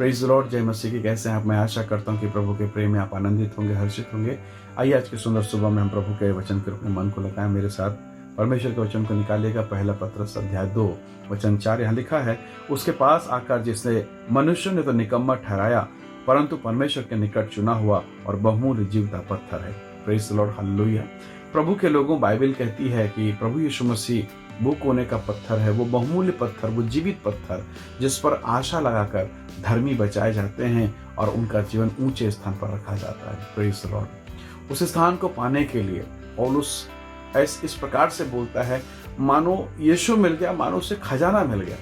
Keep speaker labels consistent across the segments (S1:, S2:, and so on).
S1: Praise the Lord, जय मसीह की। कैसे हैं आप? मैं आशा करता हूं कि प्रभु के प्रेम में आप आनंदित होंगे, हर्षित होंगे। आइए आज की सुंदर सुबह में हम प्रभु के वचन के रूप में मन को लगाएं। मेरे साथ परमेश्वर के वचन को निकालिएगा। पहला पत्रस अध्याय 2 वचन 4 यहाँ लिखा है, उसके पास आकर जिसने मनुष्य ने तो निकम्मा ठहराया, परंतु परमेश्वर के निकट चुना हुआ और बहुमूल्य जीवता पत्थर है। Praise the lord, hallelujah. प्रभु के लोगों, बाइबल कहती है कि प्रभु यीशु मसीह वो कोने का पत्थर है, वो बहुमूल्य पत्थर, वो जीवित पत्थर, जिस पर आशा लगाकर धर्मी बचाए जाते हैं और उनका जीवन ऊंचे स्थान पर रखा जाता है। Praise the Lord. उस स्थान को पाने के लिए पौलुस इस प्रकार से बोलता है, मानो यीशु मिल गया, मानो उसे खजाना मिल गया।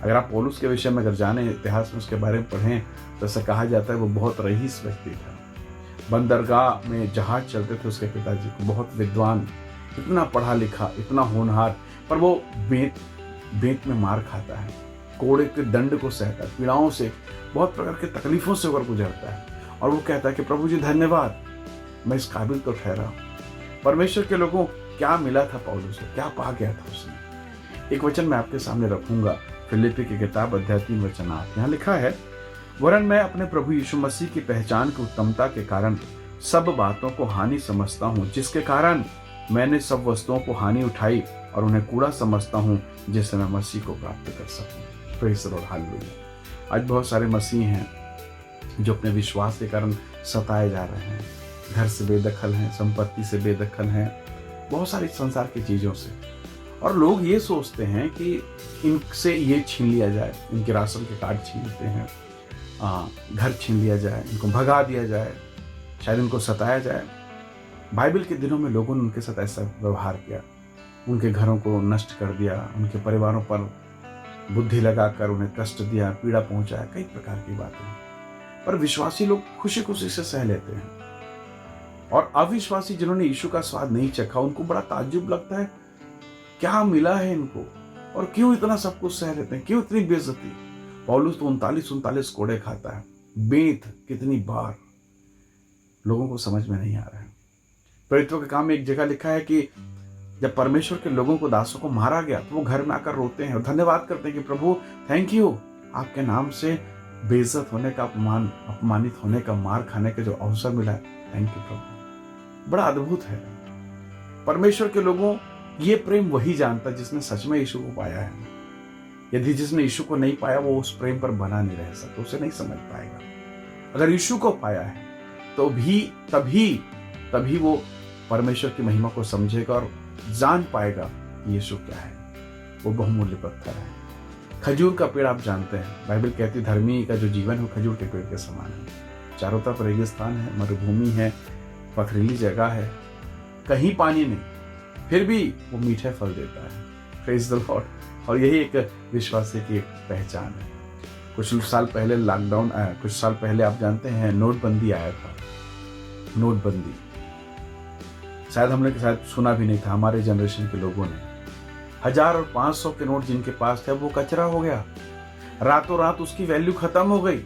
S1: अगर आप पौलुस के विषय में अगर जाने, इतिहास में उसके बारे में पढ़ें, तो ऐसा कहा जाता है वो बहुत रईस व्यक्ति था। बंदरगाह में जहाज चलते थे उसके पिताजी को, बहुत विद्वान, इतना पढ़ा लिखा, इतना होनहार, पर वो बेंत में मार खाता है, कोड़े के दंड को सहता है, पीड़ाओं से, बहुत प्रकार के तकलीफों से होकर गुजरता है। और वो कहता है कि प्रभु जी धन्यवाद, मैं इस काबिल तो ठहरा। परमेश्वर के लोगों, क्या मिला था पौलुस को, क्या पा गया था उसने? एक वचन मैं आपके सामने रखूंगा, फिलिप्पी की किताब अध्याय 3 वचन 8। यहाँ लिखा है, वरन मैं अपने प्रभु यीशु मसीह की पहचान की उत्तमता के कारण सब बातों को हानि समझता हूँ, जिसके कारण मैंने सब वस्तुओं को हानि उठाई और उन्हें कूड़ा समझता हूँ, जिससे मैं मसीह को प्राप्त कर सकूं। Praise the lord, hallelujah. आज बहुत सारे मसीह हैं जो अपने विश्वास के कारण सताए जा रहे हैं, घर से बेदखल हैं, संपत्ति से बेदखल हैं, बहुत सारी संसार की चीजों से। और लोग ये सोचते हैं कि इनसे ये छीन लिया जाए, इनके राशन के कार्ड छीन लेते हैं, घर छीन लिया जाए, इनको भगा दिया जाए, शायद इनको सताया जाए। बाइबल के दिनों में लोगों ने उनके साथ ऐसा व्यवहार किया, उनके घरों को नष्ट कर दिया, उनके परिवारों पर बुद्धि लगाकर उन्हें कष्ट दिया, पीड़ा पहुंचाया, कई प्रकार की बातें। पर विश्वासी लोग खुशी खुशी से सह लेते हैं, और अविश्वासी जिन्होंने यीशु का स्वाद नहीं चखा, उनको बड़ा ताज्जुब लगता है, क्या मिला है इनको और क्यों इतना सब कुछ सह लेते हैं, क्यों इतनी बेइज्जती। पौलुस तो 39 कोड़े खाता है, बेंत कितनी बार, लोगों को समझ में नहीं आ रहा है। प्रेरितों के काम में एक जगह लिखा है कि जब परमेश्वर के लोगों को, दासों को मारा गया, तो वो घर में आकर रोते हैं और धन्यवाद करते हैं कि प्रभु थैंक यू, आपके नाम से बेइज्जत होने का, अपमानित होने का, मार खाने का जो अवसर मिला है, थैंक यू प्रभु। बड़ा अद्भुत है। परमेश्वर के लोगों, ये प्रेम वही जानता जिसने सच में यीशु को पाया है। यदि जिसने यीशु को नहीं पाया, वो उस प्रेम पर बना नहीं रह सकता, उसे नहीं समझ पाएगा। अगर यीशु को पाया है तो भी तभी वो परमेश्वर की महिमा को समझेगा और जान पाएगा कि यीशु क्या है। वो बहुमूल्य पत्थर है। खजूर का पेड़ आप जानते हैं, बाइबल कहती है धर्मी का जो जीवन है वो खजूर के पेड़ के समान है। चारों तरफ रेगिस्तान है, मरुभूमि है, पथरीली जगह है, कहीं पानी नहीं, फिर भी वो मीठे फल देता है। Praise the Lord. और यही एक विश्वासी की पहचान है। कुछ साल पहले लॉकडाउन आया, कुछ साल पहले आप जानते हैं नोटबंदी आया था। नोटबंदी शायद हमने शायद सुना भी नहीं था, हमारे जनरेशन के लोगों ने। 1000 और 500 के नोट जिनके पास थे, वो कचरा हो गया। रातों रात उसकी वैल्यू खत्म हो गई।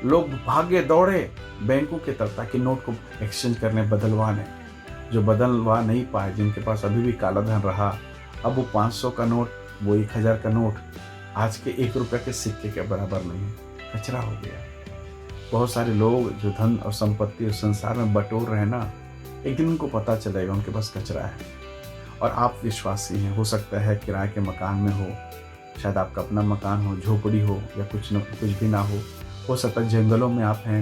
S1: लोग भागे दौड़े बैंकों के तरफ ताकि नोट को एक्सचेंज करने, बदलवाने। जो बदलवा नहीं पाए, जिनके पास अभी भी काला धन रहा, अब वो 500 का नोट, वो 1000 का नोट आज के 1 रुपये के सिक्के के बराबर नहीं है, कचरा हो गया। बहुत सारे लोग जो धन और संपत्ति और संसार में बटोर रहे हैं ना, एक दिन उनको पता चलेगा उनके पास कचरा है। और आप विश्वासी हैं, हो सकता है किराए के मकान में हो, शायद आपका अपना मकान हो, झोपड़ी हो, या कुछ भी ना हो सकता है जंगलों में आप हैं,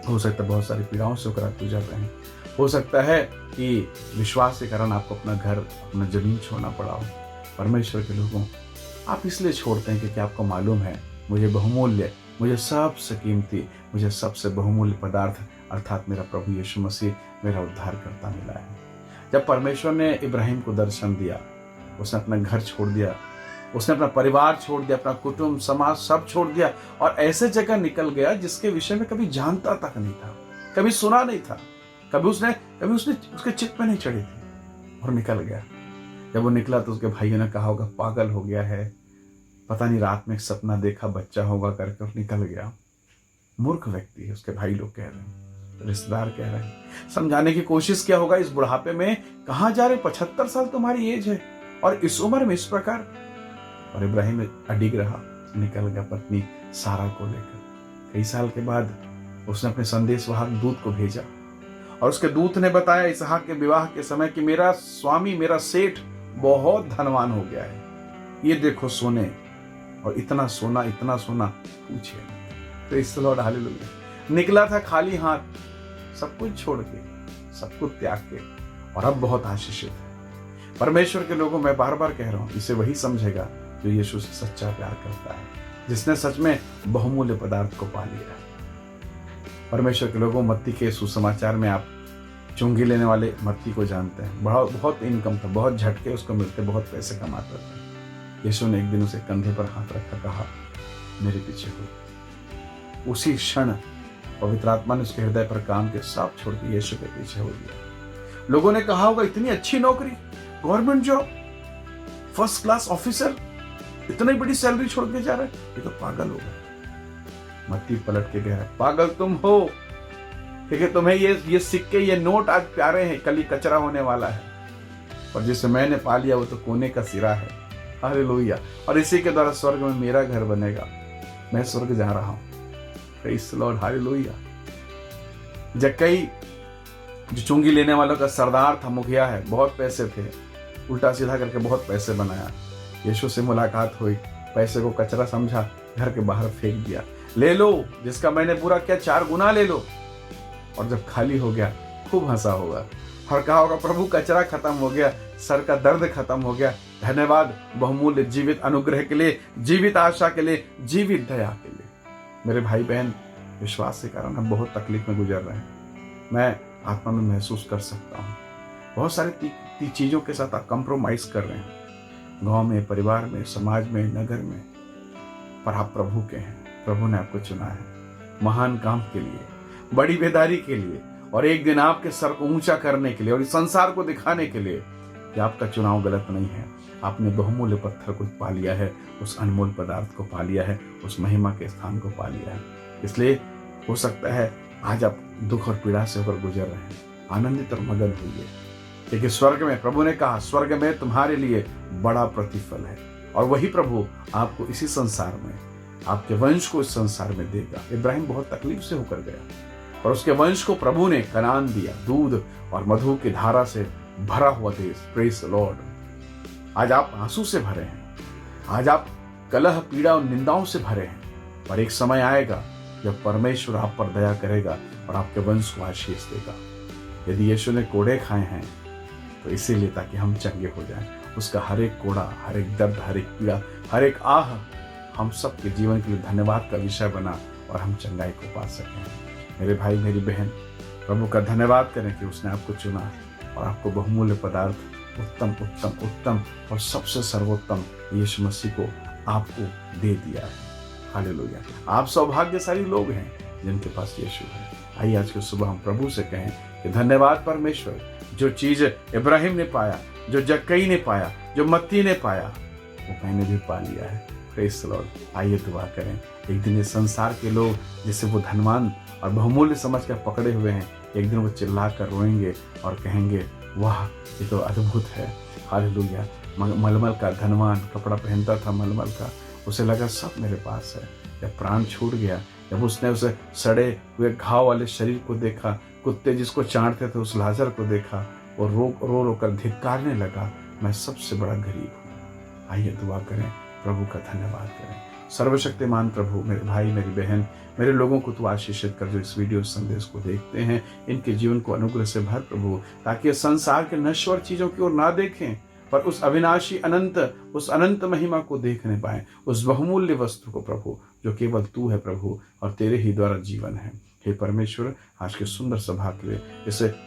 S1: हो सकता है बहुत सारी पीड़ाओं से होकर आप गुजर रहे हैं, हो सकता है कि विश्वास के कारण आपको अपना घर, अपना जमीन छोड़ना पड़ा हो। परमेश्वर के लोगों, आप इसलिए छोड़ते हैं क्योंकि आपको मालूम है मुझे बहुमूल्य, मुझे सबसे कीमती, मुझे सबसे बहुमूल्य पदार्थ अर्थात मेरा प्रभु यीशु मसीह मेरा उद्धारकर्ता मिला है। जब परमेश्वर ने इब्राहिम को दर्शन दिया, उसने अपना घर छोड़ दिया, उसने अपना परिवार छोड़ दिया, अपना कुटुंब, समाज सब छोड़ दिया और ऐसे जगह निकल गया जिसके विषय में कभी जानता तक नहीं था, कभी सुना नहीं था, कभी उसने उसके चित्त में नहीं चढ़ी थी, और निकल गया। जब वो निकला तो उसके भाइयों ने कहा होगा पागल हो गया है, पता नहीं रात में एक सपना देखा बच्चा होगा करके निकल गया। मूर्ख व्यक्ति है, उसके भाई लोग कह रहे हैं, रिश्तेदार कह रहे हैं। समझाने की कोशिश किया होगा, इस बुढ़ापे में कहाँ जा रहे, 75 साल तुम्हारी एज है और इस उम्र में इस प्रकार। और इब्राहिम अडिग रहा, निकल गया पत्नी सारा को लेकर। कई साल के बाद उसने अपने संदेशवाहक दूत को भेजा और उसके दूत ने बताया इसहाक के विवाह के समय कि मेरा स्वामी, मेरा सेठ बहुत धनवान हो गया है, ये देखो सोने, और इतना सोना पूछे। तो इस लॉर्ड हालेलुया। निकला था खाली हाथ, सब कुछ छोड़ के, सब कुछ त्याग के, और अब बहुत आशीषित है। परमेश्वर के लोगों, मैं बार बार कह रहा हूं, इसे वही समझेगा जो यीशु से सच्चा प्यार करता है, जिसने सच में बहुमूल्य पदार्थ को पा लिया है। परमेश्वर के लोगों, मत्ती के सुसमाचार में आप चुंगी लेने वाले मत्ती को जानते हैं। बहुत इनकम था, बहुत झटके उसको मिलते, बहुत पैसे कमाता था। यीशु ने एक दिन उसे कंधे पर हाथ रखा, कहा मेरे पीछे हो। उसी क्षण पवित्र आत्मा ने उसके हृदय पर काम के सब छोड़ के यीशु के पीछे हो गया। लोगों ने कहा होगा इतनी अच्छी नौकरी, government job, first class officer, इतनी बड़ी सैलरी छोड़ के जा रहा है, ये तो पागल हो गया। मत्ती पलट के कह रहा है, पागल तुम हो, क्योंकि तुम्हें ये सिक्के, ये नोट आज प्यारे हैं, कल ही कचरा होने वाला है, और जिसे मैंने पा लिया वो तो कोने का सिरा है। हालेलुया। और इसी के द्वारा स्वर्ग में मेरा घर बनेगा, मैं स्वर्ग जा रहा हूं। Praise the lord, hallelujah. जक्कई जो चुंगी लेने वालों का सरदार था, मुखिया है, बहुत पैसे थे, उल्टा सीधा करके बहुत पैसे बनाया। यीशु से मुलाकात हुई, पैसे को कचरा समझा, घर के बाहर फेंक दिया। ले लो, जिसका मैंने पूरा किया 4 गुना ले लो। और जब खाली हो गया खूब हंसा होगा और कहा होगा प्रभु कचरा खत्म हो गया, सर का दर्द खत्म हो गया, धन्यवाद बहुमूल्य जीवित अनुग्रह के लिए, जीवित आशा के लिए, जीवित दया के लिए। मेरे भाई बहन, विश्वास के कारण हम बहुत तकलीफ में गुजर रहे हैं, मैं आत्मा में महसूस कर सकता हूँ। बहुत सारी चीज़ों के साथ आप कंप्रोमाइज कर रहे हैं, गांव में, परिवार में, समाज में, नगर में, पर आप प्रभु के हैं। प्रभु ने आपको चुना है महान काम के लिए, बड़ी बेदारी के लिए, और एक दिन आपके सर को ऊंचा करने के लिए, और इस संसार को दिखाने के लिए कि आपका चुनाव गलत नहीं है। आपने बहुमूल्य पत्थर को पा लिया है, उस अनमोल पदार्थ को पा लिया है, उस महिमा के स्थान को पा लिया है। इसलिए हो सकता है आज आप दुख और पीड़ा से होकर गुजर रहे हैं, आनंदित और मगन हुई है, क्योंकि स्वर्ग में प्रभु ने कहा स्वर्ग में तुम्हारे लिए बड़ा प्रतिफल है, और वही प्रभु आपको इसी संसार में, आपके वंश को इस संसार में देगा। इब्राहिम बहुत तकलीफ से होकर गया और उसके वंश को प्रभु ने कनान दिया, दूध और मधु की धारा से भरा हुआ देश। Praise the Lord. आज आप आंसू से भरे हैं, आज आप कलह, पीड़ा और निंदाओं से भरे हैं, पर एक समय आएगा जब परमेश्वर आप पर दया करेगा और आपके वंश को आशीष देगा। यदि यीशु ने कोड़े खाए हैं तो इसीलिए ताकि हम चंगे हो जाएं। उसका हर एक कोड़ा, हर एक दर्द, हर एक पीड़ा, हर एक आह हम सबके जीवन के लिए धन्यवाद का विषय बना और हम चंगाई को पा सकें। मेरे भाई, मेरी बहन, प्रभु का धन्यवाद करें कि उसने आपको चुना और आपको बहुमूल्य पदार्थ, उत्तम उत्तम उत्तम और सबसे सर्वोत्तम यीशु मसीह को आपको दे दिया है। हालेलुया। आप सौभाग्यशाली लोग हैं जिनके पास यीशु है। आइए आज की सुबह हम प्रभु से कहें कि धन्यवाद परमेश्वर, जो चीज इब्राहिम ने पाया, जो जक्कई ने पाया, जो मत्ती ने पाया, वो मैंने भी पा लिया है। Praise the Lord. आइए दुआ करें। एक दिन इस संसार के लोग जिसे वो धनवान और बहुमूल्य समझ कर पकड़े हुए हैं, एक दिन वो चिल्ला कर रोएंगे और कहेंगे वाह, ये तो अद्भुत है। हालेलुया। मलमल का धनवान कपड़ा पहनता था, मलमल का, उसे लगा सब मेरे पास है। जब प्राण छूट गया, जब उसने उसे सड़े हुए घाव वाले शरीर को देखा, कुत्ते जिसको चाटते थे उस लाजर को देखा, वो रो रो कर धिक्कारने लगा, मैं सबसे बड़ा गरीब हूँ। आइए दुआ करें, प्रभु का धन्यवाद करें। सर्वशक्तिमान प्रभु, मेरे भाई, मेरी बहन, मेरे लोगों को तू आशीषित कर जो इस वीडियो संदेश को देखते हैं, इनके जीवन को अनुग्रह से भर प्रभु, ताकि संसार के नश्वर चीजों की ओर ना देखें, पर उस अविनाशी उस अनंत महिमा को देखने पाए, उस बहुमूल्य वस्तु को प्रभु, जो केवल तू है प्रभु, और तेरे ही द्वारा जीवन है। हे परमेश्वर, आज के सुंदर सभा के लिए,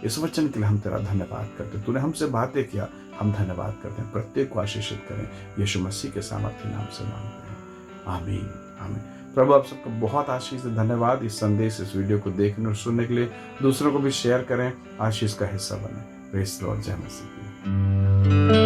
S1: इस वचन के लिए हम तेरा धन्यवाद करते हैं। तूने हमसे बातें किया, हम धन्यवाद करते हैं। प्रत्येक को आशीषित करें, यीशु मसीह के सामर्थ्य नाम से मांगते हैं, आमीन आमीन। प्रभु आप सबको बहुत आशीष से धन्यवाद। इस संदेश, इस वीडियो को देखने और सुनने के लिए दूसरों को भी शेयर करें, आशीष का हिस्सा बने। Praise the Lord. जय मसीह।